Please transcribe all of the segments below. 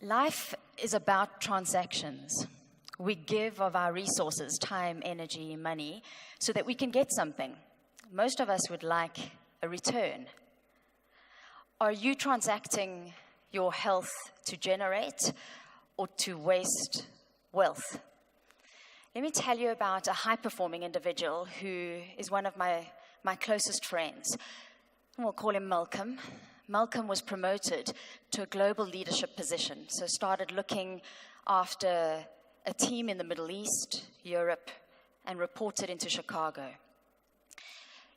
Life is about transactions. We give of our resources, time, energy, money, so that we can get something. Most of us would like a return. Are you transacting your health to generate or to waste wealth? Let me tell you about a high-performing individual who is one of my closest friends. We'll call him Malcolm. Malcolm was promoted to a global leadership position, so started looking after a team in the Middle East, Europe, and reported into Chicago.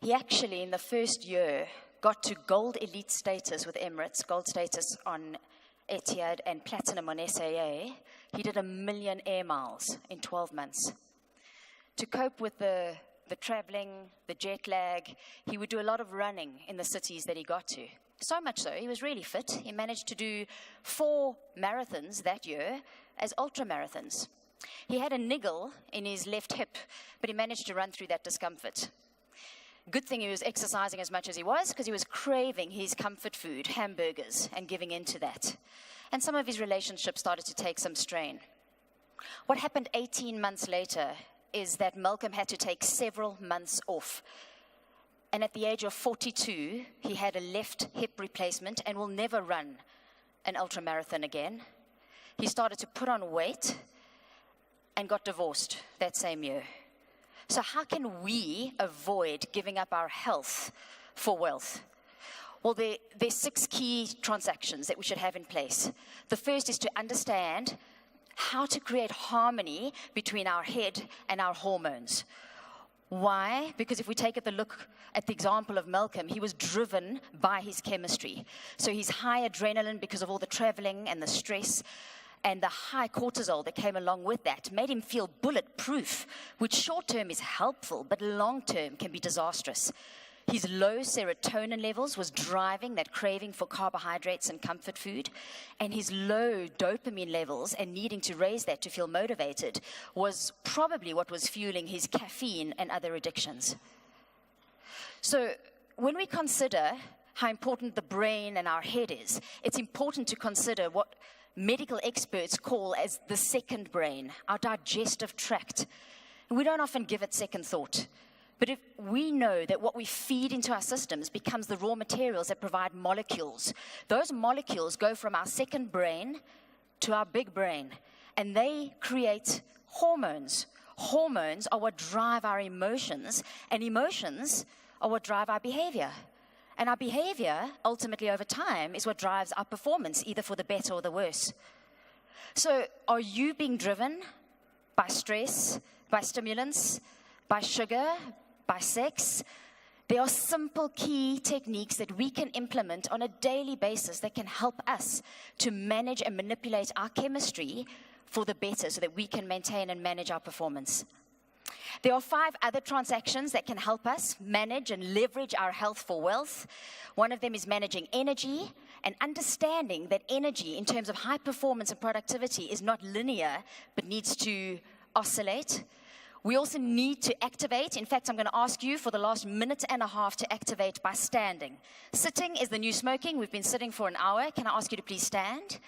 He actually, in the first year, got to gold elite status with Emirates, gold status on Etihad, and platinum on SAA. He did 1 million air miles in 12 months. To cope with the traveling, the jet lag, he would do a lot of running in the cities that he got to. So much so, he was really fit. He managed to do 4 marathons that year as ultra marathons. He had a niggle in his left hip, but he managed to run through that discomfort. Good thing he was exercising as much as he was, because he was craving his comfort food, hamburgers, and giving in to that. And some of his relationships started to take some strain. What happened 18 months later is that Malcolm had to take several months off. And at the age of 42, he had a left hip replacement and will never run an ultramarathon again. He started to put on weight and got divorced that same year. So how can we avoid giving up our health for wealth? Well, there's 6 key transactions that we should have in place. The first is to understand how to create harmony between our head and our hormones. Why? Because if we take a look at the example of Malcolm, he was driven by his chemistry. So his high adrenaline, because of all the traveling and the stress, and the high cortisol that came along with that, made him feel bulletproof, which short-term is helpful, but long-term can be disastrous. His low serotonin levels was driving that craving for carbohydrates and comfort food, and his low dopamine levels and needing to raise that to feel motivated was probably what was fueling his caffeine and other addictions. So when we consider how important the brain and our head is, it's important to consider what medical experts call as the second brain, our digestive tract. And we don't often give it second thought. But if we know that what we feed into our systems becomes the raw materials that provide molecules, those molecules go from our second brain to our big brain, and they create hormones. Hormones are what drive our emotions, and emotions are what drive our behavior. And our behavior, ultimately over time, is what drives our performance, either for the better or the worse. So are you being driven by stress, by stimulants, by sugar, by sex? There are simple key techniques that we can implement on a daily basis that can help us to manage and manipulate our chemistry for the better so that we can maintain and manage our performance. There are 5 other transactions that can help us manage and leverage our health for wealth. One of them is managing energy and understanding that energy in terms of high performance and productivity is not linear but needs to oscillate. We also need to activate. In fact, I'm going to ask you for the last minute and a half to activate by standing. Sitting is the new smoking. We've been sitting for an hour. Can I ask you to please stand?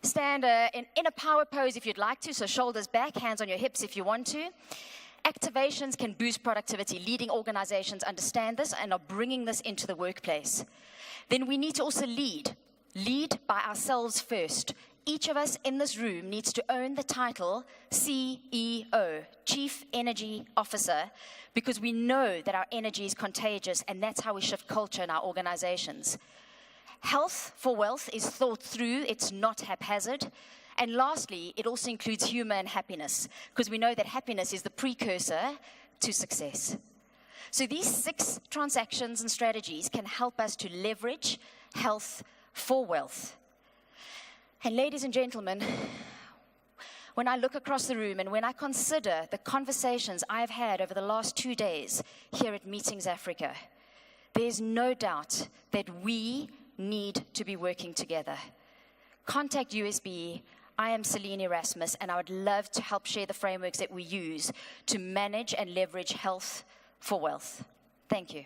Stand in a power pose if you'd like to, so shoulders back, hands on your hips if you want to. Activations can boost productivity. Leading organizations understand this and are bringing this into the workplace. Then we need to also lead. Lead by ourselves first. Each of us in this room needs to own the title CEO, Chief Energy Officer, because we know that our energy is contagious, and that's how we shift culture in our organizations. Health for wealth is thought through, it's not haphazard. And lastly, it also includes humor and happiness, because we know that happiness is the precursor to success. So these 6 transactions and strategies can help us to leverage health for wealth. And ladies and gentlemen, when I look across the room and when I consider the conversations I've had over the last 2 days here at Meetings Africa, there's no doubt that we need to be working together. Contact USB. I am Celynn Erasmus, and I would love to help share the frameworks that we use to manage and leverage health for wealth. Thank you.